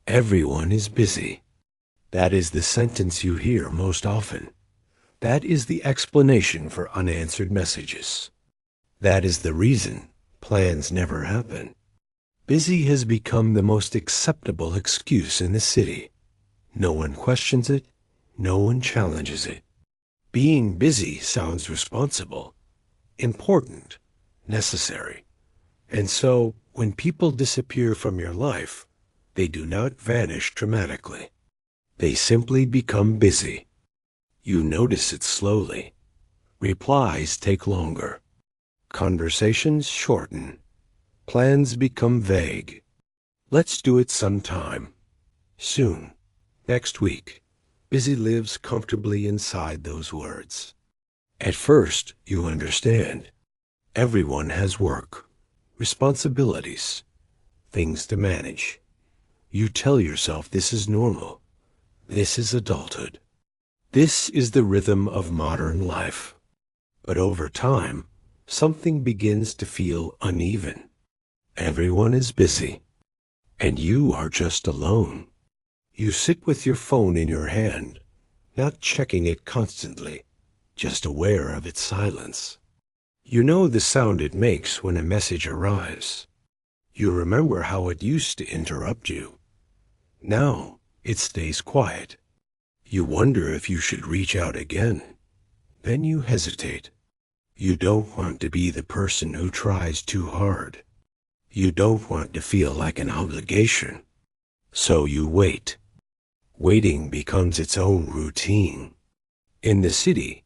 Everyone is busy. That is the sentence you hear most often. That is the explanation for unanswered messages. That is the reason plans never happen. Busy has become the most acceptable excuse in the city. No one questions it. No one challenges it. Being busy sounds responsible, important, necessary. And so, when people disappear from your life, they do not vanish dramatically. They simply become busy. You notice it slowly. Replies take longer. Conversations shorten. Plans become vague. Let's do it sometime. Soon. Next week. Busy lives comfortably inside those words. At first, you understand. Everyone has work, responsibilities, things to manage. You tell yourself this is normal. This is adulthood. This is the rhythm of modern life. But over time, something begins to feel uneven. Everyone is busy, and you are just alone. You sit with your phone in your hand, not checking it constantly, just aware of its silence. You know the sound it makes when a message arrives. You remember how it used to interrupt you. Now it stays quiet. You wonder if you should reach out again. Then you hesitate. You don't want to be the person who tries too hard. You don't want to feel like an obligation. So you wait. Waiting becomes its own routine. In the city,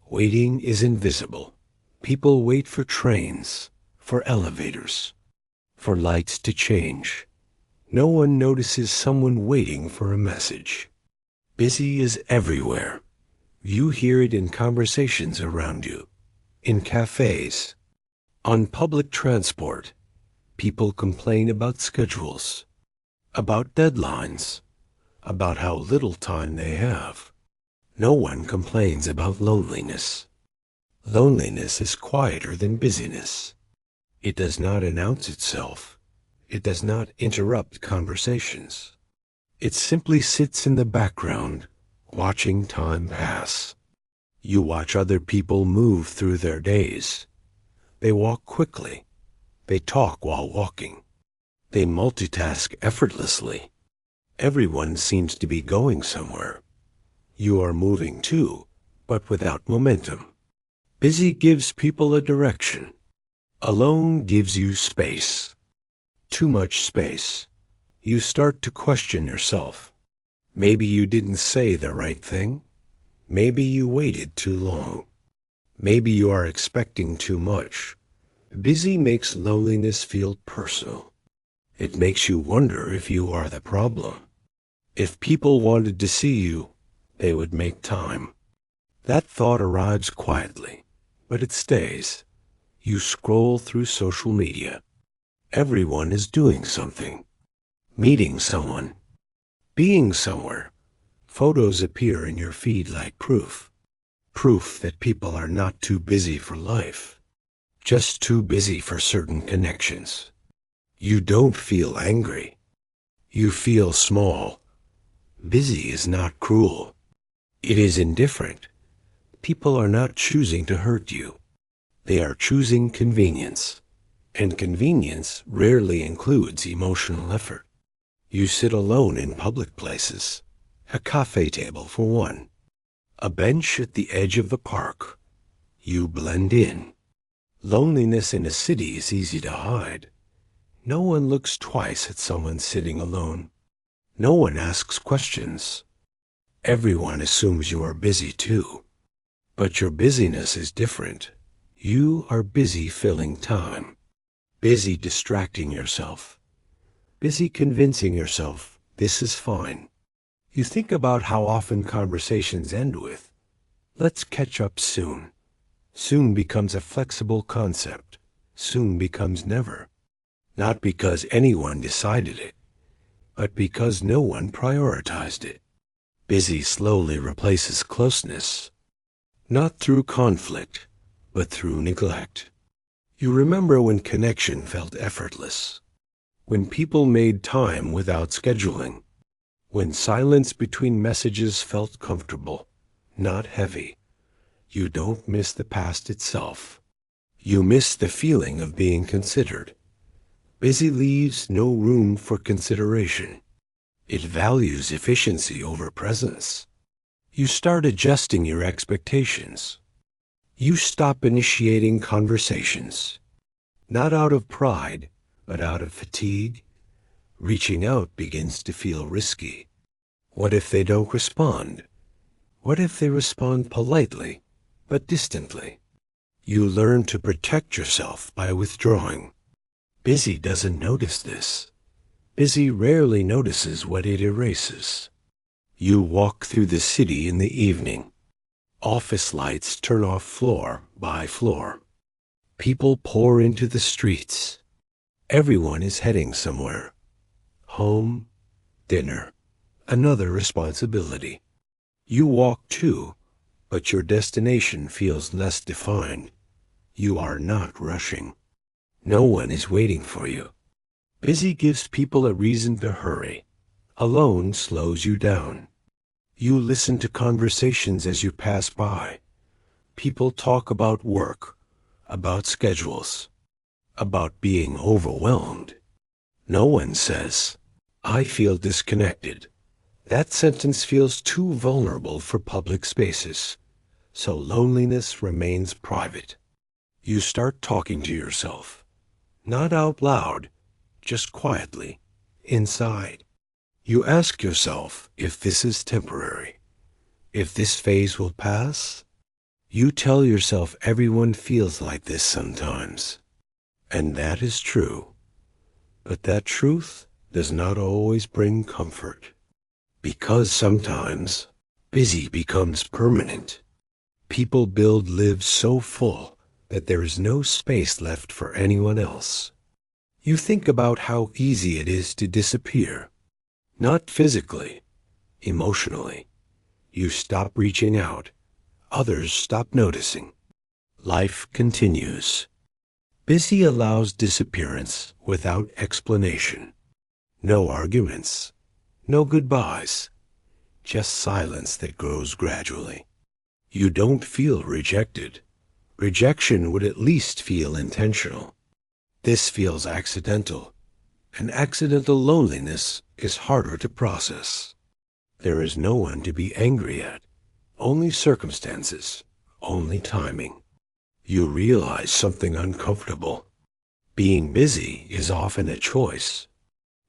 waiting is invisible. People wait for trains, for elevators, for lights to change. No one notices someone waiting for a message. Busy is everywhere. You hear it in conversations around you, in cafes, on public transport. People complain about schedules, about deadlines, about how little time they have. No one complains about loneliness. Loneliness is quieter than busyness. It does not announce itself. It does not interrupt conversations. It simply sits in the background, watching time pass. You watch other people move through their days. They walk quickly. They talk while walking. They multitask effortlessly. Everyone seems to be going somewhere. You are moving too, but without momentum. Busy gives people a direction. Alone gives you space. Too much space. You start to question yourself. Maybe you didn't say the right thing. Maybe you waited too long. Maybe you are expecting too much. Busy makes loneliness feel personal. It makes you wonder if you are the problem. If people wanted to see you, they would make time. That thought arrives quietly, but it stays. You scroll through social media. Everyone is doing something. Meeting someone. Being somewhere. Photos appear in your feed like proof. Proof that people are not too busy for life. Just too busy for certain connections. You don't feel angry. You feel small. Busy is not cruel. It is indifferent. People are not choosing to hurt you. They are choosing convenience. And convenience rarely includes emotional effort. You sit alone in public places. A cafe table for one. A bench at the edge of the park. You blend in. Loneliness in a city is easy to hide. No one looks twice at someone sitting alone. No one asks questions. Everyone assumes you are busy too. But your busyness is different. You are busy filling time. Busy distracting yourself. Busy convincing yourself this is fine. You think about how often conversations end with, "Let's catch up soon." Soon becomes a flexible concept. Soon becomes never. Not because anyone decided it, but because no one prioritized it. Busy slowly replaces closeness, not through conflict, but through neglect. You remember when connection felt effortless, when people made time without scheduling, when silence between messages felt comfortable, not heavy. You don't miss the past itself. You miss the feeling of being considered. Busy leaves no room for consideration. It values efficiency over presence. You start adjusting your expectations. You stop initiating conversations, not out of pride, but out of fatigue. Reaching out begins to feel risky. What if they don't respond? What if they respond politely, but distantly? You learn to protect yourself by withdrawing. Busy doesn't notice this. Busy rarely notices what it erases. You walk through the city in the evening. Office lights turn off floor by floor. People pour into the streets. Everyone is heading somewhere. Home, dinner, another responsibility. You walk too, but your destination feels less defined. You are not rushing. No one is waiting for you. Busy gives people a reason to hurry. Alone slows you down. You listen to conversations as you pass by. People talk about work, about schedules, about being overwhelmed. No one says, "I feel disconnected." That sentence feels too vulnerable for public spaces, so loneliness remains private. You start talking to yourself, not out loud, just quietly, inside. You ask yourself if this is temporary, if this phase will pass. You tell yourself everyone feels like this sometimes, and that is true. But that truth does not always bring comfort, because sometimes busy becomes permanent. People build lives so full that there is no space left for anyone else. You think about how easy it is to disappear, not physically, emotionally. You stop reaching out. Others stop noticing. Life continues. Busy allows disappearance without explanation. No arguments, no goodbyes, just silence that grows gradually. You don't feel rejected. Rejection would at least feel intentional. This feels accidental, and accidental loneliness is harder to process. There is no one to be angry at, only circumstances, only timing. You realize something uncomfortable. Being busy is often a choice,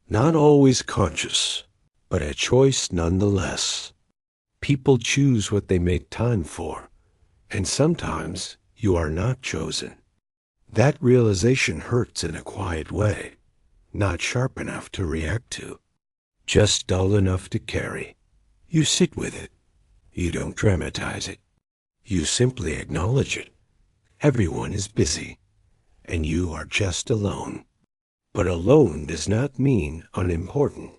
not always conscious, but a choice nonetheless. People choose what they make time for, and sometimes you are not chosen. That realization hurts in a quiet way, not sharp enough to react to, just dull enough to carry. You sit with it. You don't dramatize it. You simply acknowledge it. Everyone is busy, and you are just alone. But alone does not mean unimportant.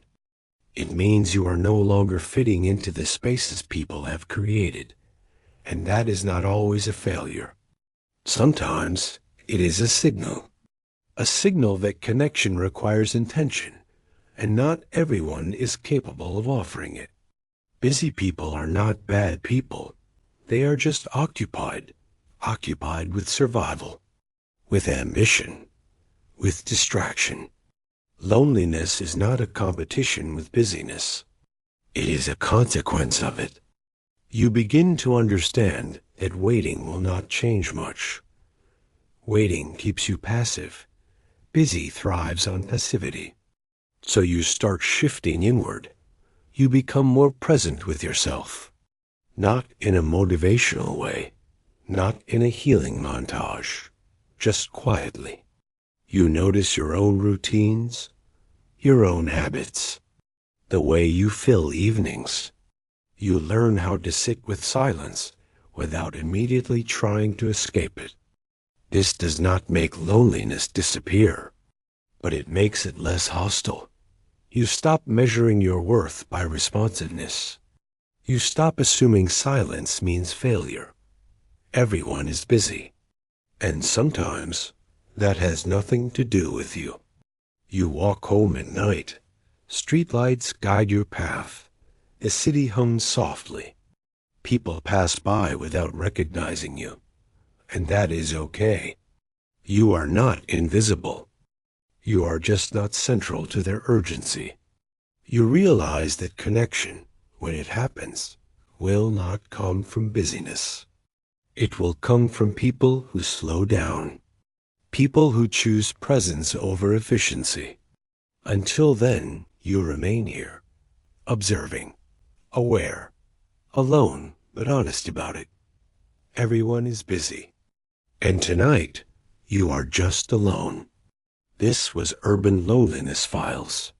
It means you are no longer fitting into the spaces people have created, and that is not always a failure. Sometimes it is a signal that connection requires intention, and not everyone is capable of offering it. Busy people are not bad people. They are just occupied with survival, with ambition, with distraction. Loneliness is not a competition with busyness. It is a consequence of it. You begin to understand that waiting will not change much. Waiting keeps you passive. Busy thrives on passivity. So you start shifting inward. You become more present with yourself. Not in a motivational way, not in a healing montage, just quietly. You notice your own routines, your own habits, the way you fill evenings. You learn how to sit with silence without immediately trying to escape it. This does not make loneliness disappear, but it makes it less hostile. You stop measuring your worth by responsiveness. You stop assuming silence means failure. Everyone is busy, and sometimes that has nothing to do with you. You walk home at night. Streetlights guide your path. The city hums softly. People pass by without recognizing you. And that is okay. You are not invisible. You are just not central to their urgency. You realize that connection, when it happens, will not come from busyness. It will come from people who slow down. People who choose presence over efficiency. Until then, you remain here, observing, aware, alone but honest about it. Everyone is busy. And tonight, you are just alone. This was Urban Loneliness Files.